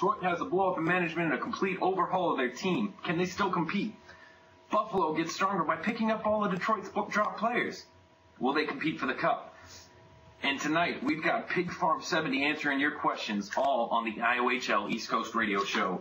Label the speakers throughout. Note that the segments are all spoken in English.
Speaker 1: Detroit has a blow-up in management and a complete overhaul of their team. Can they still compete? Buffalo gets stronger by picking up all of Detroit's drop players. Will they compete for the cup? And tonight, we've got Pig Farm 70 answering your questions, all on the IOHL East Coast Radio Show.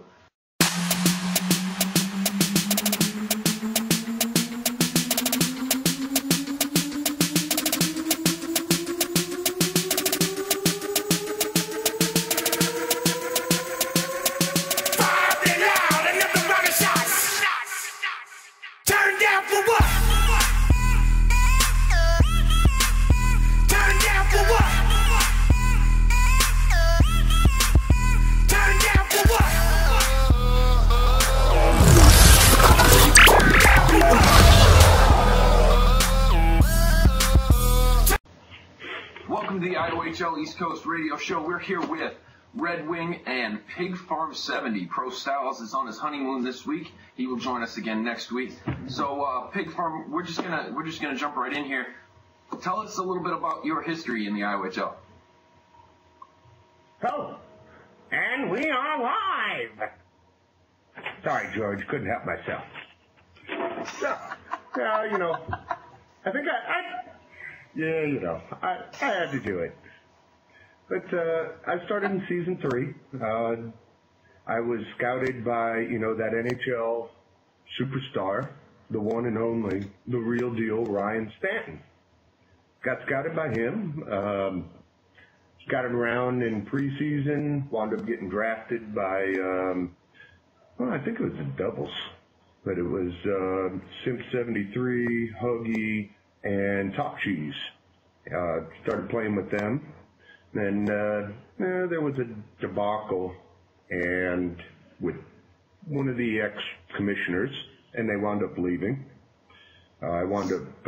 Speaker 1: Welcome to the iohleastcoastradio East Coast Radio Show. We're here with Red Wing and Pig Farm 70. Pro Styles is on his honeymoon this week. He will join us again next week. So, Pig Farm, we're just gonna jump right in here. Tell us a little bit about your history in the IOHL.
Speaker 2: Oh, and we are live. Sorry, George, couldn't help myself. So, you know, I think yeah, you know, I had to do it. But I started in season 3. I was scouted by, you know, that NHL superstar, the one and only, the real deal, Ryan Stanton. Got scouted by him, scouted around in preseason, wound up getting drafted by, well, I think it was the Doubles, but it was Simp 73, Huggy, and Top Cheese. Started playing with them. Then there was a debacle and with one of the ex-commissioners, and they wound up leaving. I wound up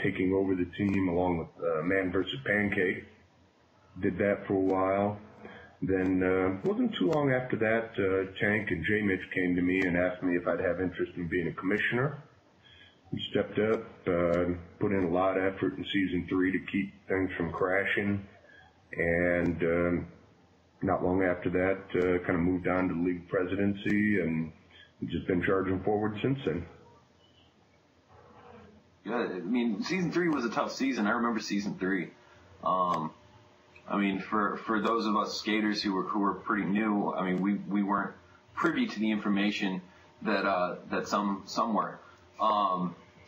Speaker 2: taking over the team along with Man vs. Pancake. Did that for a while. Then wasn't too long after that, Tank and J-Mitch came to me and asked me if I'd have interest in being a commissioner. We stepped up, put in a lot of effort in season 3 to keep things from crashing, and not long after that, kind of moved on to league presidency, and just been charging forward since then.
Speaker 1: Yeah, I mean, season 3 was a tough season. I remember season 3. I mean, for those of us skaters who were pretty new, I mean, we weren't privy to the information that some were.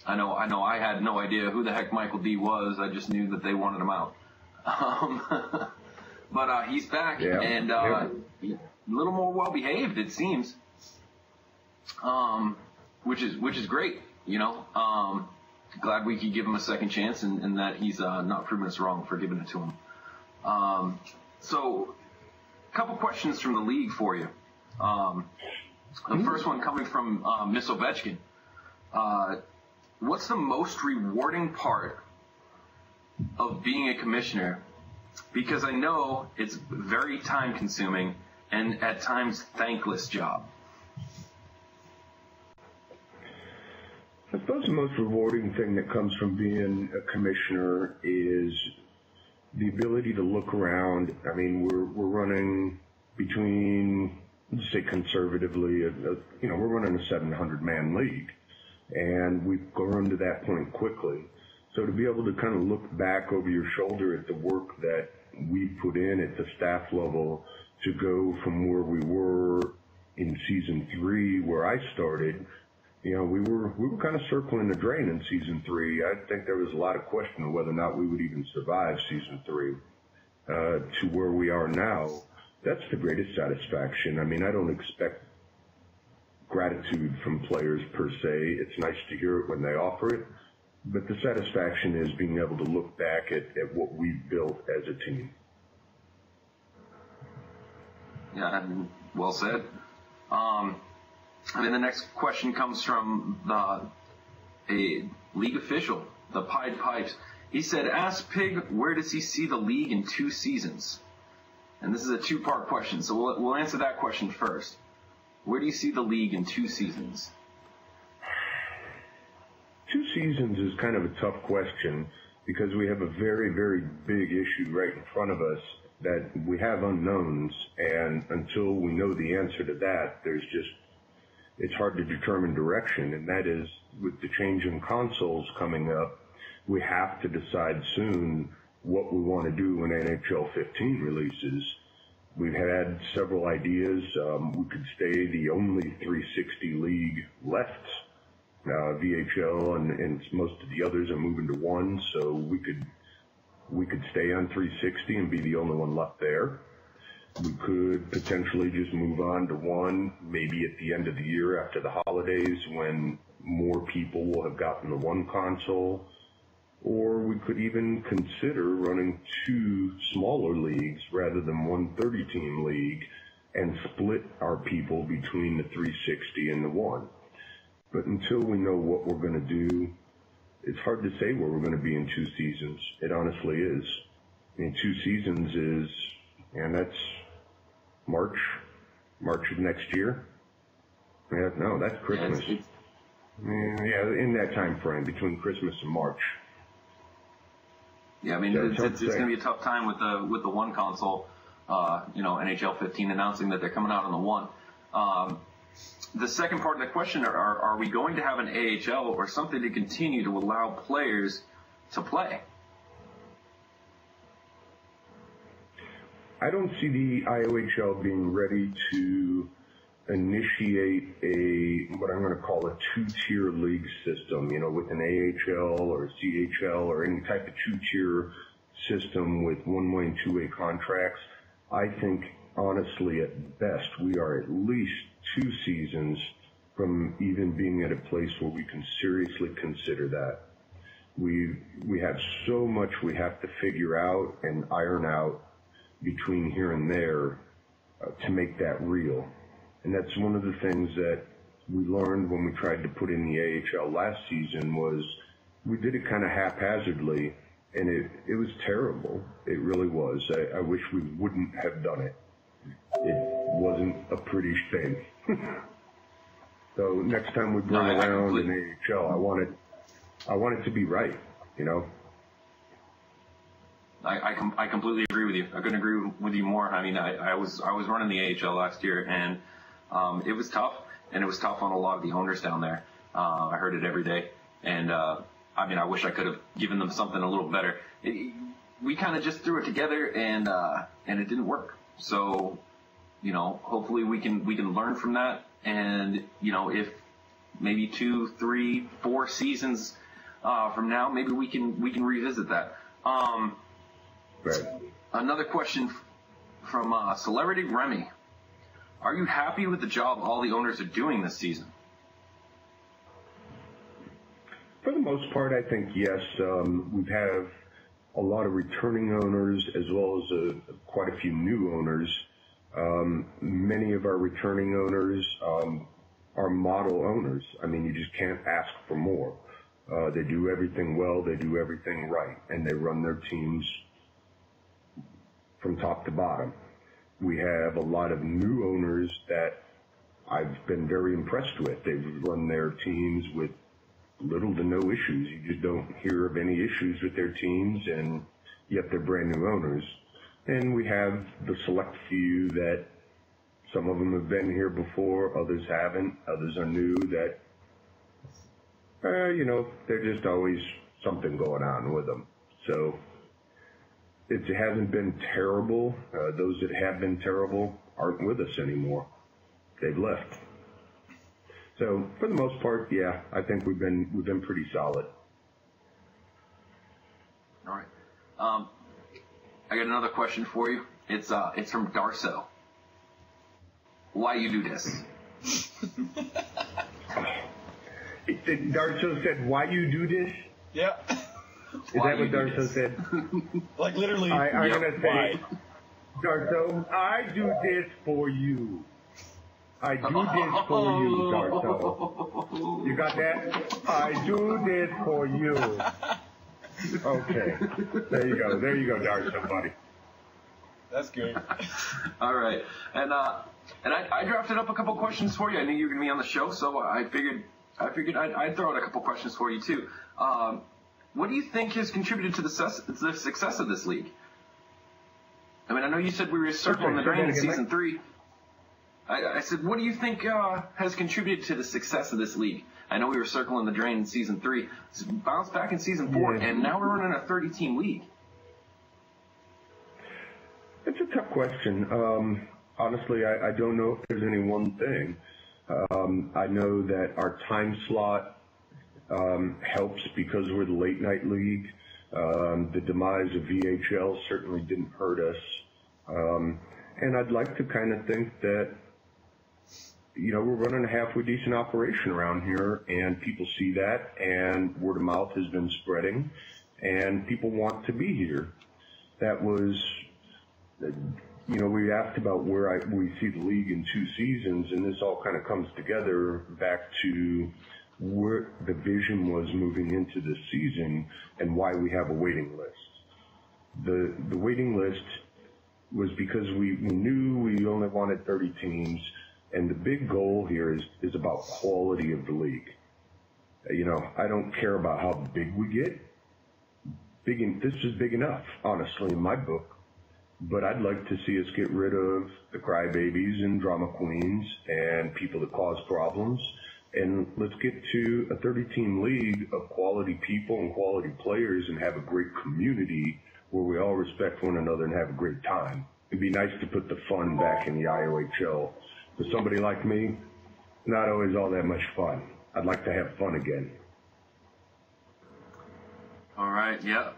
Speaker 1: I know I had no idea who the heck Michael D was. I just knew that they wanted him out. But he's back,
Speaker 2: yeah,
Speaker 1: and a little more well behaved, it seems. Which is great, you know. Glad we could give him a second chance, and that he's not proven us wrong for giving it to him. So, a couple questions from the league for you. The first one coming from Miss Ovechkin. What's the most rewarding part of being a commissioner? Because I know it's very time-consuming and at times thankless job.
Speaker 2: I suppose the most rewarding thing that comes from being a commissioner is the ability to look around. I mean, we're running between, let's say conservatively, you know, we're running a 700-man league, and we've grown to that point quickly. So to be able to kind of look back over your shoulder at the work that we put in at the staff level to go from where we were in season 3, where I started, you know, we were kind of circling the drain in season 3. I think there was a lot of question of whether or not we would even survive season 3 to where we are now. That's the greatest satisfaction. I mean, I don't expect gratitude from players per se. It's nice to hear it when they offer it, but the satisfaction is being able to look back at what we've built as a team.
Speaker 1: Yeah, well said. And then the next question comes from a league official, the Pied Pipes. He said, ask Pig, where does he see the league in 2 seasons? And this is a 2-part question, so we'll answer that question first. Where do you see the league in 2 seasons?
Speaker 2: 2 seasons is kind of a tough question because we have a very, very big issue right in front of us, that we have unknowns, and until we know the answer to that, it's hard to determine direction, and that is with the change in consoles coming up, we have to decide soon what we want to do when NHL 15 releases. We've had several ideas. We could stay the only 360 league left. VHL and most of the others are moving to one, so we could stay on 360 and be the only one left there. We could potentially just move on to one, maybe at the end of the year after the holidays when more people will have gotten the one console. Or we could even consider running two smaller leagues rather than one 30-team league and split our people between the 360 and the one. But until we know what we're going to do, it's hard to say where we're going to be in 2 seasons. It honestly is. In 2 seasons is, and that's March of next year. Yeah, no, that's Christmas. Yeah, in that time frame between Christmas and March.
Speaker 1: Yeah, I mean, it's going to be a tough time with the one console. NHL 15 announcing that they're coming out on the one. The second part of the question, are we going to have an AHL or something to continue to allow players to play?
Speaker 2: I don't see the IOHL being ready to initiate what I'm going to call a 2-tier league system, with an AHL or CHL or any type of 2-tier system with one-way and two-way contracts. I think, honestly, at best, we are at least 2 seasons from even being at a place where we can seriously consider that. We have so much we have to figure out and iron out between here and there to make that real. And that's one of the things that we learned when we tried to put in the AHL last season was we did it kind of haphazardly, and it was terrible. It really was. I wish we wouldn't have done it. It wasn't a pretty thing. So next time we bring around an AHL, I want it to be right,
Speaker 1: I completely agree with you. I couldn't agree with you more. I mean, I was running the AHL last year, and it was tough, and it was tough on a lot of the owners down there. I heard it every day, and I wish I could have given them something a little better. We kind of just threw it together, and it didn't work. So, hopefully we can learn from that, and if maybe 2, 3, 4 seasons from now, maybe we can revisit that.
Speaker 2: Right.
Speaker 1: Another question from Celebrity Remy. Are you happy with the job all the owners are doing this season?
Speaker 2: For the most part, I think yes. We have a lot of returning owners as well as quite a few new owners. Many of our returning owners are model owners. I mean, you just can't ask for more. They do everything well, they do everything right, and they run their teams from top to bottom. We have a lot of new owners that I've been very impressed with. They've run their teams with little to no issues. You just don't hear of any issues with their teams, and yet they're brand new owners. And we have the select few that some of them have been here before, others haven't, others are new that, they're just always something going on with them. So it hasn't been terrible. Those that have been terrible aren't with us anymore. They've left. So for the most part, yeah, I think we've been pretty solid.
Speaker 1: All right. I got another question for you. It's from Darso. Why you do this?
Speaker 2: Darso said, "Why you do this?"
Speaker 3: Yeah.
Speaker 2: Is that what Darso said?
Speaker 3: Like literally.
Speaker 2: I'm gonna say, Darso, I do this for you. I do this for you, Darso. You got that? I do this for you. Okay. There you go, Darso, buddy.
Speaker 3: That's good.
Speaker 1: All right. And I drafted up a couple questions for you. I knew you were going to be on the show, so I figured I'd throw out a couple questions for you too. What do you think has contributed to the success of this league? I mean, I know you said we were circling the drain in season 3. I said, what do you think has contributed to the success of this league? I know we were circling the drain in season 3. Bounced back in season 4, and now we're running a 30-team league.
Speaker 2: It's a tough question. Honestly, I don't know if there's any one thing. I know that our time slot helps because we're the late night league. The demise of VHL certainly didn't hurt us. And I'd like to kind of think that, you know, we're running a halfway decent operation around here, and people see that, and word of mouth has been spreading, and people want to be here. That was, you know, we asked about where we see the league in 2 seasons, and this all kind of comes together back to where the vision was moving into this season and why we have a waiting list. The waiting list was because we knew we only wanted 30 teams, and the big goal here is about quality of the league. You know, I don't care about how big we get. This is big enough, honestly, in my book. But I'd like to see us get rid of the crybabies and drama queens and people that cause problems. And let's get to a 30-team league of quality people and quality players and have a great community where we all respect one another and have a great time. It'd be nice to put the fun back in the IOHL. For somebody like me, not always all that much fun. I'd like to have fun again.
Speaker 1: All right, yeah.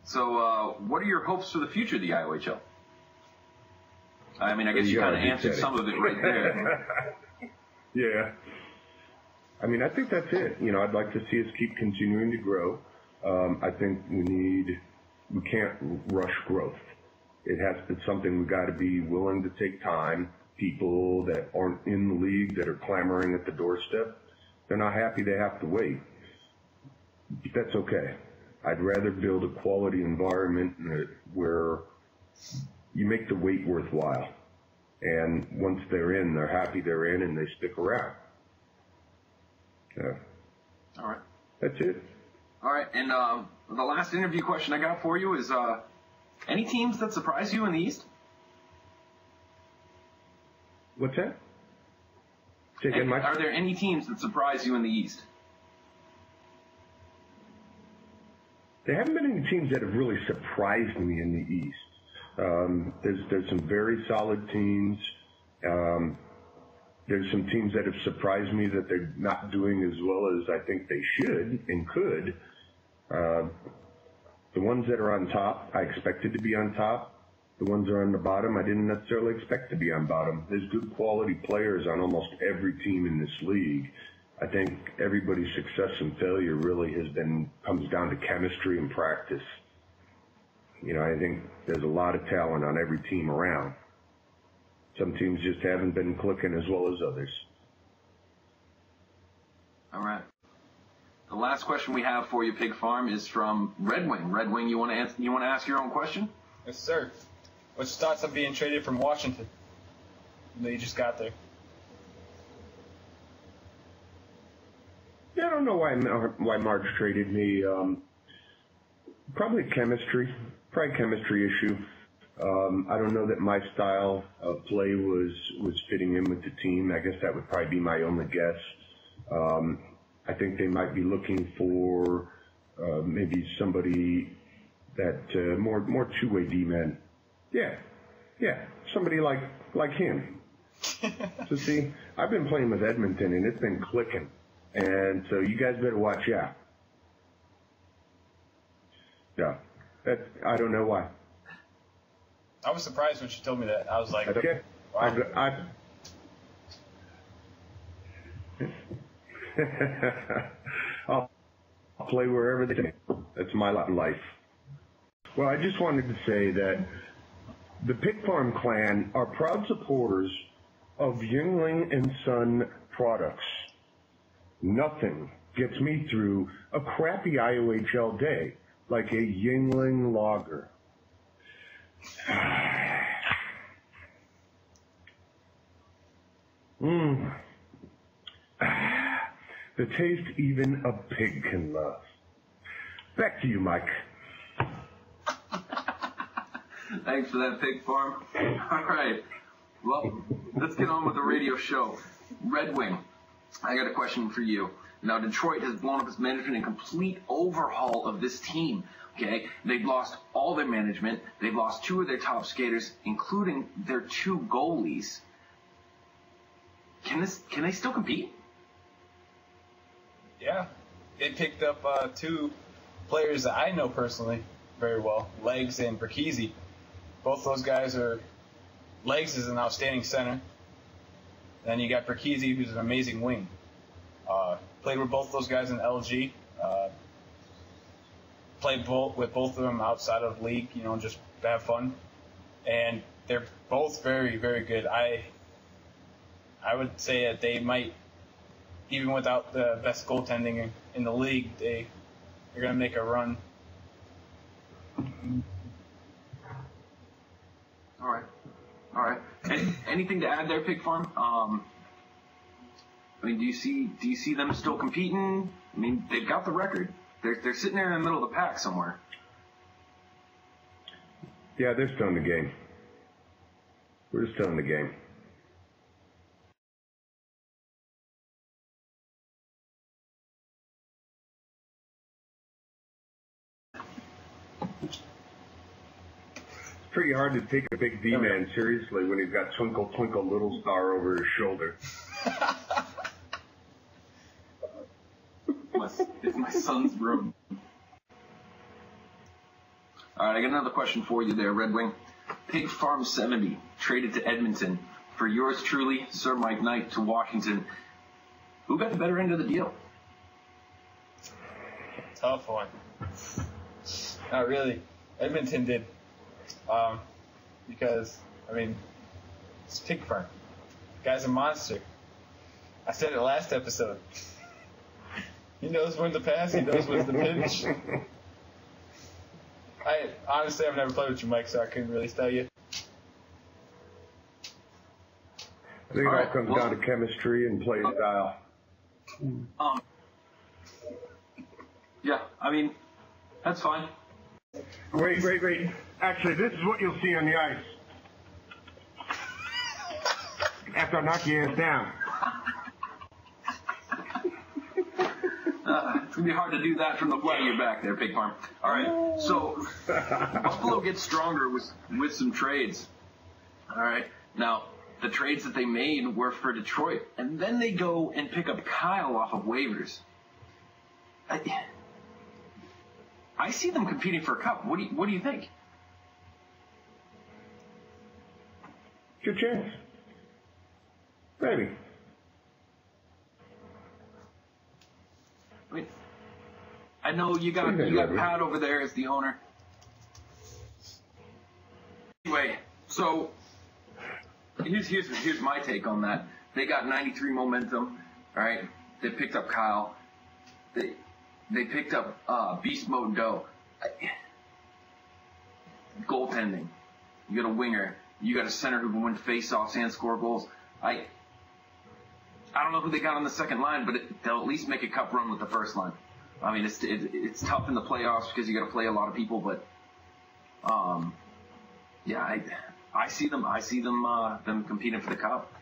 Speaker 1: So what are your hopes for the future of the IOHL? I mean, I guess you kind of answered some of it right there.
Speaker 2: Yeah. I mean, I think that's it. You know, I'd like to see us keep continuing to grow. I think we can't rush growth. It's something we've got to be willing to take time. People that aren't in the league, that are clamoring at the doorstep, they're not happy they have to wait. But that's okay. I'd rather build a quality environment where you make the wait worthwhile. And once they're in, they're happy they're in, and they stick around. Yeah.
Speaker 1: All right.
Speaker 2: That's it.
Speaker 1: All right, and the last interview question I got for you is, any teams that surprise you in the East?
Speaker 2: What's that? Say again, Mike?
Speaker 1: Are there any teams that surprise you in the East?
Speaker 2: There haven't been any teams that have really surprised me in the East. There's some very solid teams. There's some teams that have surprised me that they're not doing as well as I think they should and could. The ones that are on top, I expected to be on top. The ones that are on the bottom, I didn't necessarily expect to be on bottom. There's good quality players on almost every team in this league. I think everybody's success and failure really comes down to chemistry and practice. You know, I think there's a lot of talent on every team around. Some teams just haven't been clicking as well as others.
Speaker 1: All right. The last question we have for you, Pig Farm, is from Red Wing. Red Wing, you want to ask your own question?
Speaker 3: Yes, sir. What's your thoughts on being traded from Washington? You know, you just got there.
Speaker 2: Yeah, I don't know why Marge traded me. Probably chemistry issue. I don't know that my style of play was fitting in with the team. I guess that would probably be my only guess. I think they might be looking for maybe somebody that more two-way D-man. Yeah, somebody like him. So see, I've been playing with Edmonton and it's been clicking, and so you guys better watch out. Yeah, I don't know why.
Speaker 3: I was surprised when she told me that. I was like,
Speaker 2: okay.
Speaker 3: Wow.
Speaker 2: I'll play wherever they take me. That's my lot in life. Well, I just wanted to say that the Pig Farm clan are proud supporters of Yuengling and Son products. Nothing gets me through a crappy IOHL day like a Yuengling lager. The taste even a pig can love. Back to you, Mike.
Speaker 1: Thanks for that, Pig Farm. All right. Well, let's get on with the radio show. Red Wing, I got a question for you. Now, Detroit has blown up its management in complete overhaul of this team. Okay, they've lost all their management. They've lost 2 of their top skaters, including their 2 goalies. Can they still compete?
Speaker 3: Yeah, they picked up 2 players that I know personally very well, Legs and Berkeyze. Both those guys are. Legs is an outstanding center. Then you got Berkeyze, who's an amazing wing. Played with both those guys in LG. Played with both of them outside of league, just to have fun. And they're both very, very good. I would say that they might, even without the best goaltending in the league, they're going to make a run.
Speaker 1: All right. Anything to add there, Pig Farm? Do you see them still competing? I mean, they've got the record. They're sitting there in the middle of the pack somewhere.
Speaker 2: Yeah, they're still in the game. We're still in the game. It's pretty hard to take a big D-man seriously when he's got Twinkle Twinkle Little Star over his shoulder.
Speaker 1: It's my son's room. All right, I got another question for you there, Red Wing. Pig Farm 70 traded to Edmonton for yours truly, Sir Mike Knight, to Washington. Who got the better end of the deal?
Speaker 3: Tough one. Not really. Edmonton did. Because, it's Pig Farm. The guy's a monster. I said it last episode. He knows when to pass. He knows when to pinch. Honestly, I've never played with you, Mike, so I couldn't really tell you.
Speaker 2: I think it all comes down to chemistry and play style.
Speaker 1: Yeah, that's fine.
Speaker 2: Wait. Actually, this is what you'll see on the ice. After I knock your ass down.
Speaker 1: It's going to be hard to do that from the flat of your back there, Pig Farm. All right, so Buffalo gets stronger with some trades. All right, now the trades that they made were for Detroit, and then they go and pick up Kyle off of waivers. I see them competing for a cup. What do you think?
Speaker 2: Good chance. Maybe.
Speaker 1: I know you got Pat over there as the owner. Anyway, so here's my take on that. They got 93 momentum. All right, they picked up Kyle. They picked up Beast Mode Doe. Goaltending. You got a winger. You got a center who can win face-offs and score goals. I don't know who they got on the second line, but they'll at least make a cup run with the first line. It's tough in the playoffs because you got to play a lot of people, but I see them them competing for the cup.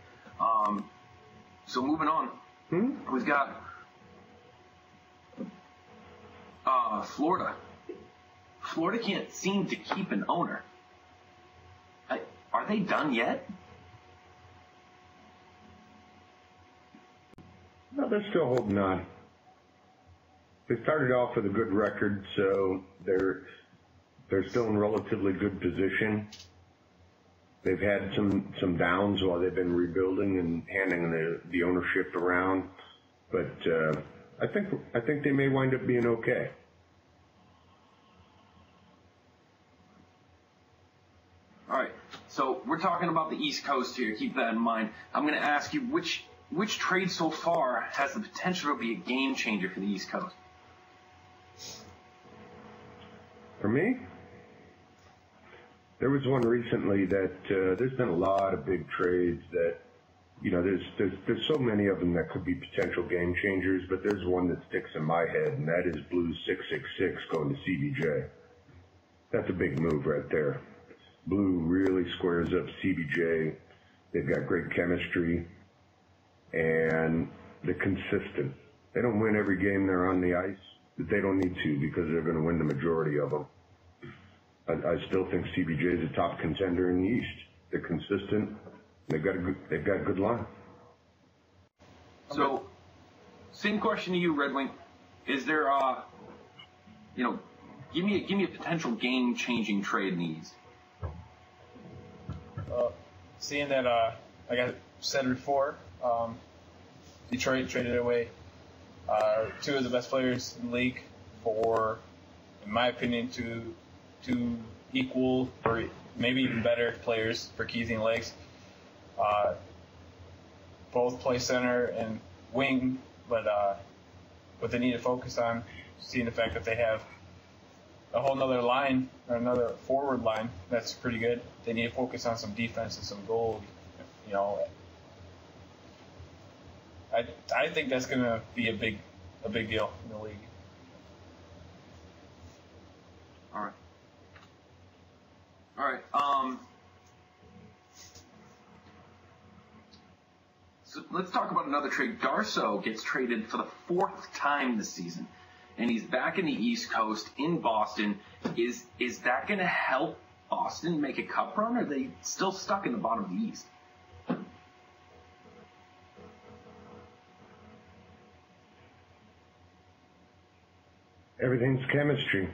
Speaker 1: So moving on, we've got Florida. Florida can't seem to keep an owner. Are they done yet?
Speaker 2: No, they're still holding on. They started off with a good record, so they're still in relatively good position. They've had some downs while they've been rebuilding and handing the ownership around, but I think they may wind up being okay.
Speaker 1: All right, so we're talking about the East Coast here. Keep that in mind. I'm going to ask you which trade so far has the potential to be a game changer for the East Coast?
Speaker 2: For me, there was one recently that there's been a lot of big trades that, there's so many of them that could be potential game changers, but there's one that sticks in my head, and that is Blues 666 going to CBJ. That's a big move right there. Blue really squares up CBJ. They've got great chemistry, and they're consistent. They don't win every game they're on the ice, but they don't need to because they're going to win the majority of them. I still think CBJ is a top contender in the East. They're consistent. They've got a good line.
Speaker 1: So, same question to you, Red Wing. Is there, give me a potential game-changing trade in the East.
Speaker 3: Seeing that, like I said before, Detroit traded away two of the best players in the league for, in my opinion, two equal or maybe even better players for Keezy and Legs. Both play center and wing, but what they need to focus on, seeing the fact that they have a whole nother line, or another forward line that's pretty good. They need to focus on some defense and some goal. I think that's going to be a big deal in the league.
Speaker 1: All right. So let's talk about another trade. Darso gets traded for the 4th time this season, and he's back in the East Coast in Boston. Is that going to help Boston make a cup run, or are they still stuck in the bottom of the East?
Speaker 2: Everything's chemistry.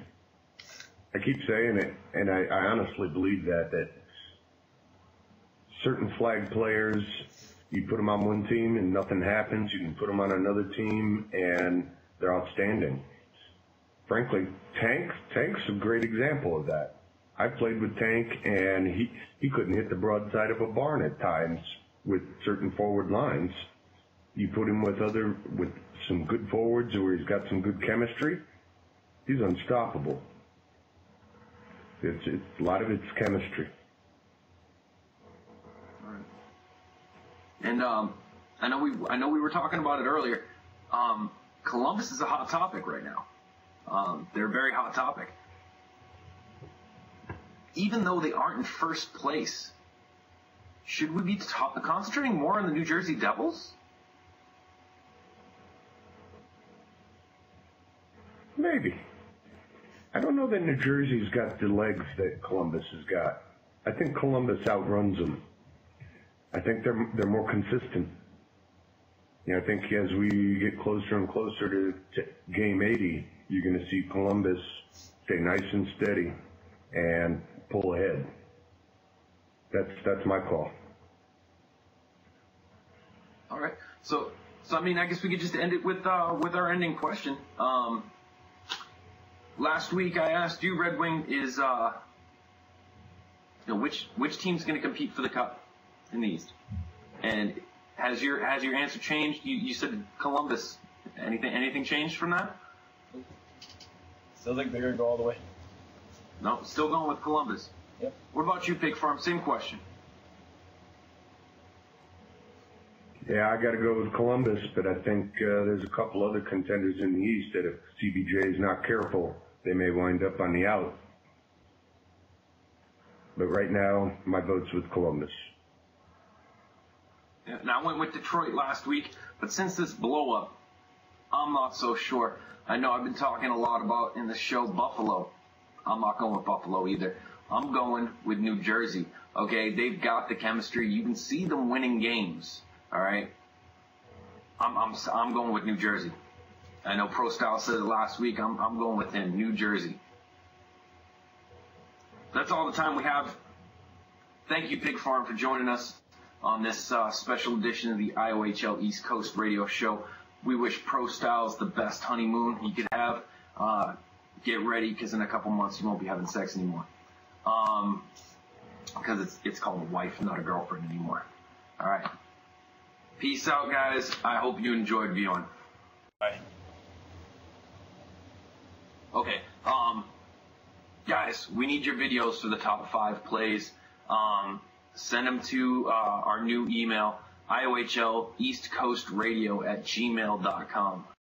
Speaker 2: I keep saying it, and I honestly believe that certain flag players, you put them on one team and nothing happens. You can put them on another team and they're outstanding. Frankly, Tank's a great example of that. I played with Tank, and he couldn't hit the broadside of a barn at times with certain forward lines. You put him with some good forwards where he's got some good chemistry, he's unstoppable. It's a lot of it's chemistry.
Speaker 1: All right. And I know we were talking about it earlier. Columbus is a hot topic right now. They're a very hot topic. Even though they aren't in first place, should we be concentrating more on the New Jersey Devils?
Speaker 2: Maybe. I don't know that New Jersey's got the legs that Columbus has got. I think Columbus outruns them. I think they're more consistent. I think as we get closer and closer to game 80, you're going to see Columbus stay nice and steady and pull ahead. That's my call.
Speaker 1: All right. So I mean, I guess we could just end it with our ending question. Last week I asked you, Red Wing, is which team's going to compete for the cup in the East? And has your answer changed? You said Columbus. Anything changed from that?
Speaker 3: Still think they're going to go all the way.
Speaker 1: No, still going with Columbus.
Speaker 3: Yep.
Speaker 1: What about you, Pig Farm? Same question.
Speaker 2: Yeah, I got to go with Columbus, but I think there's a couple other contenders in the East that if CBJ is not careful, they may wind up on the out. But right now, my vote's with Columbus.
Speaker 1: Yeah, now I went with Detroit last week, but since this blow-up, I'm not so sure. I know I've been talking a lot about in the show Buffalo. I'm not going with Buffalo either. I'm going with New Jersey. Okay, they've got the chemistry. You can see them winning games. All right. I'm going with New Jersey. I know Pro Style said it last week. I'm going with him. New Jersey. That's all the time we have. Thank you, Pig Farm, for joining us on this special edition of the IOHL East Coast Radio Show. We wish Pro Styles the best honeymoon he could have. Get ready, because in a couple months you won't be having sex anymore. Because it's called a wife, not a girlfriend anymore. All right. Peace out, guys. I hope you enjoyed viewing.
Speaker 3: Bye.
Speaker 1: Okay. Guys, we need your videos for the top 5 plays. Send them to our new email, iohleastcoastradio@gmail.com.